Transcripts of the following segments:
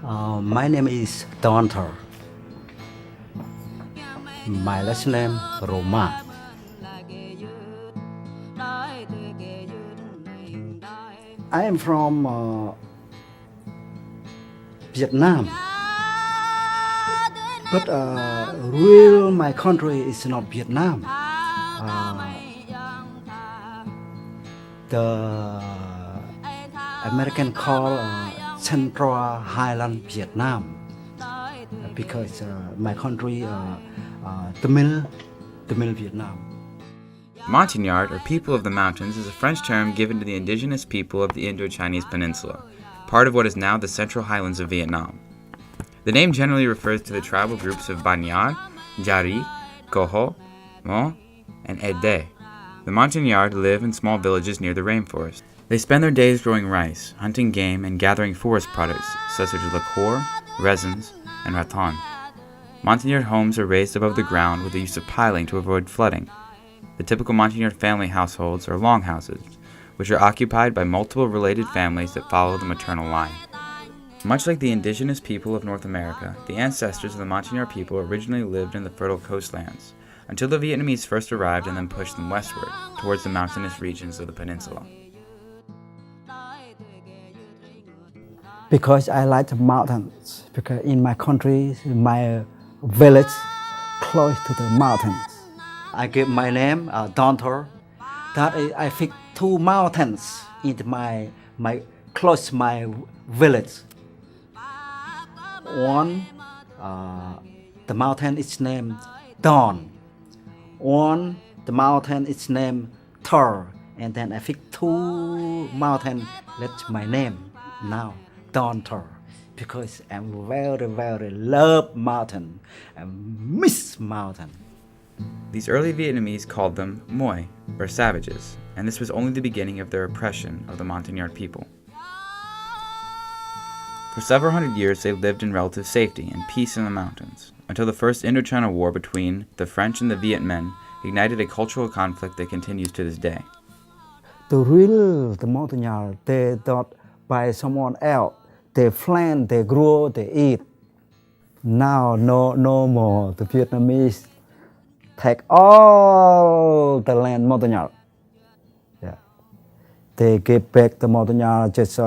My name is Dontor. My last name Roma. I am from Vietnam, but real my country is not Vietnam. The American call Central Highland Vietnam because my country Tamil Vietnam. Montagnard, or people of the mountains, is a French term given to the indigenous people of the Indo-Chinese peninsula, part of what is now the Central Highlands of Vietnam. The name generally refers to the tribal groups of Banyar, Jari, Coho, Mo, and Ede. The Montagnard live in small villages near the rainforest. They spend their days growing rice, hunting game, and gathering forest products such as liqueur, resins, and rattan. Montagnard homes are raised above the ground with the use of piling to avoid flooding. The typical Montagnard family households are longhouses, which are occupied by multiple related families that follow the maternal line. Much like the indigenous people of North America, the ancestors of the Montagnard people originally lived in the fertile coastlands, until the Vietnamese first arrived and then pushed them westward, towards the mountainous regions of the peninsula. Because I like the mountains, because in my country, my village close to the mountains. I give my name Dontor. That is, I fix two mountains in my close my village. One, the mountain is named Don. One, the mountain is named Tor. And then I fix two mountains. That's my name now, Dontor. Because I'm very love mountain. I miss mountain. These early Vietnamese called them Moi, or savages, and this was only the beginning of their oppression of the Montagnard people. For several hundred years they lived in relative safety and peace in the mountains, until the First Indochina War between the French and the Viet Minh ignited a cultural conflict that continues to this day. The Montagnard, they don't buy someone else. They plant, they grow, they eat. Now no more. The Vietnamese take all the land Montagnard. Yeah. They give back the Montagnard just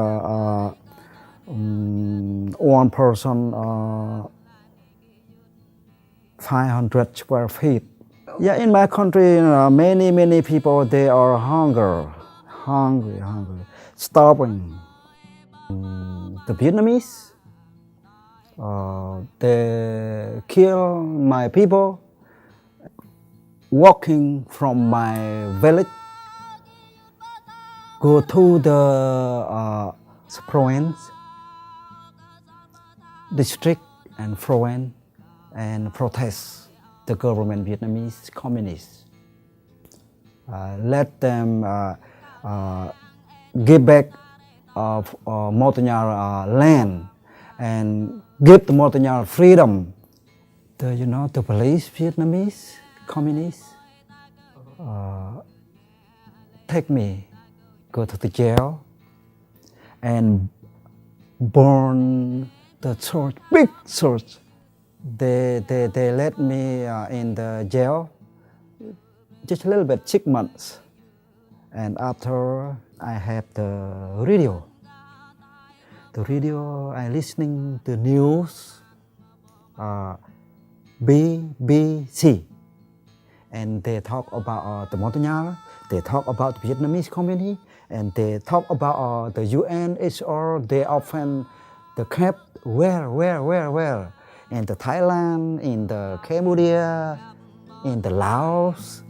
one person 500 square feet. Yeah, in my country, many people, they are hungry, starving. The Vietnamese, they kill my people. Walking from my village, go to the province, district and province, and protest the government Vietnamese communists. Let them give back Montagnard land and give the Montagnard freedom. The police Vietnamese communists take me, go to the jail, and burn the church, big church. They let me in the jail just a little bit, 6 months. And after I have the radio. The radio, I listening to news, BBC. And they talk about the Montagnard, they talk about the Vietnamese community, and they talk about the UNHCR. They often the camp where, in the Thailand, in the Cambodia, in the Laos,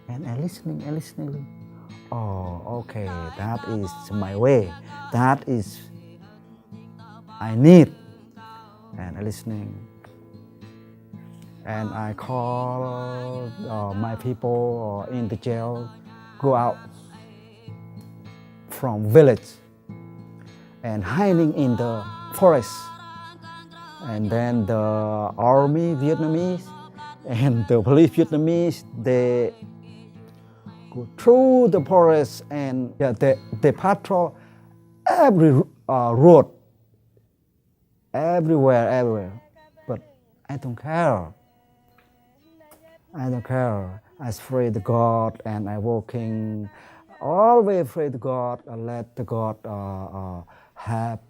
and I listening. Oh, okay, that is my way. That is I need, and I listening. And I call my people in the jail, go out from village and hiding in the forest. And then the army Vietnamese and the police Vietnamese, they go through the forest and they patrol every road everywhere. But I don't care. I don't care. I afraid of God and I walking, always afraid of God. I let the God help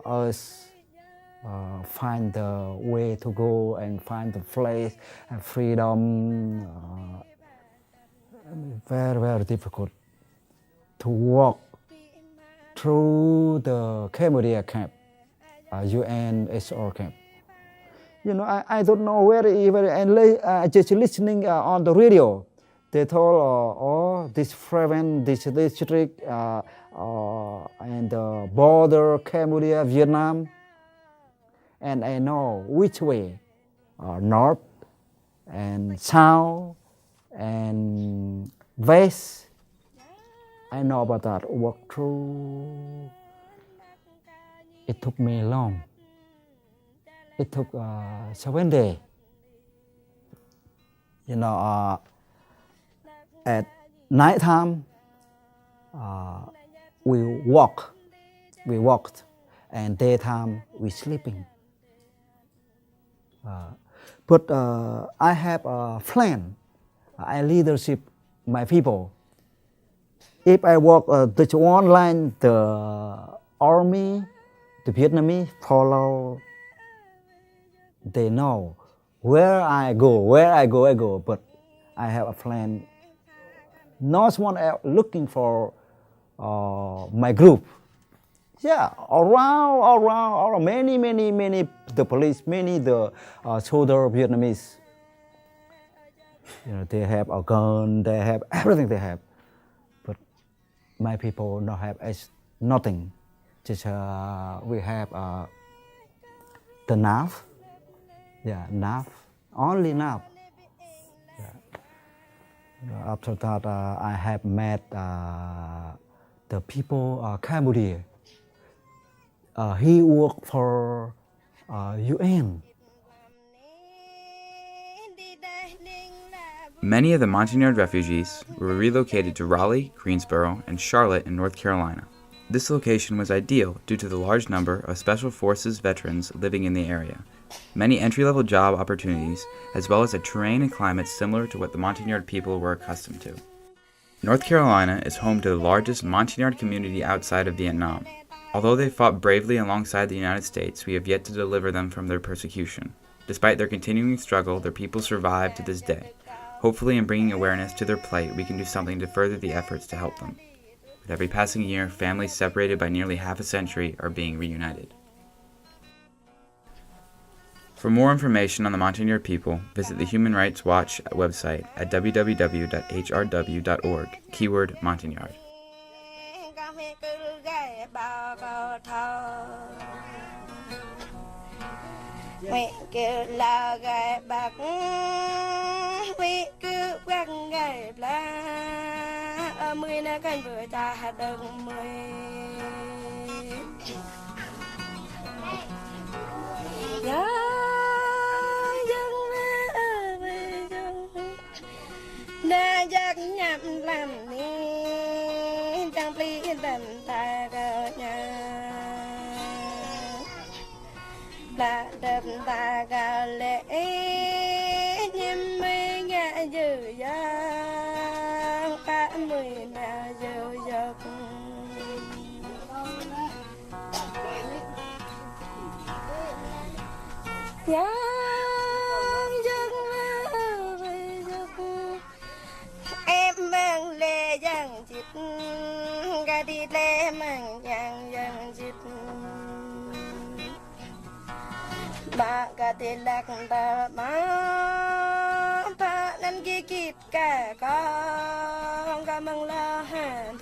us find the way to go and find the place and freedom. Very difficult to walk through the Cambodia camp, UNHCR camp. You know, I don't know where even, and just listening on the radio, they told, this province, this district, and the border Cambodia, Vietnam, and I know which way, north and south and west. I know about that. Walk through. It took me long. It took 7 days. You know, at night time, we walked, and daytime we sleeping. But I have a plan. I leadership my people. If I walk the one line, the army, the Vietnamese follow. They know where I go. But I have a plan. No one else looking for my group. Yeah, around many. The police, many the soldier Vietnamese. You know, they have a gun. They have everything. They have. My people don't have nothing. Just we have the knife. Yeah, knife. Only knife. Yeah. After that, I have met the people Cambodia. He worked for UN. Many of the Montagnard refugees were relocated to Raleigh, Greensboro, and Charlotte in North Carolina. This location was ideal due to the large number of Special Forces veterans living in the area, many entry-level job opportunities, as well as a terrain and climate similar to what the Montagnard people were accustomed to. North Carolina is home to the largest Montagnard community outside of Vietnam. Although they fought bravely alongside the United States, we have yet to deliver them from their persecution. Despite their continuing struggle, their people survive to this day. Hopefully, in bringing awareness to their plight, we can do something to further the efforts to help them. With every passing year, families separated by nearly half a century are being reunited. For more information on the Montagnard people, visit the Human Rights Watch website at www.hrw.org, keyword Montagnard. Mẹ kêu là gai bạc mẹ cứ quăng gai lá ở mười na canh vừa ta đừng mười giá dân về dân na giác nhậm làm ni trang pli đần ta gờ nhà là đập ta gà lệ nhưng mấy ngã dữ dàng cả mười nào dữ dọc dàng dâng về dọc em mang lệ dàng chít gà đi lệ mang dàng chít ba ka tilak ba pa nan gigit ka mang la ha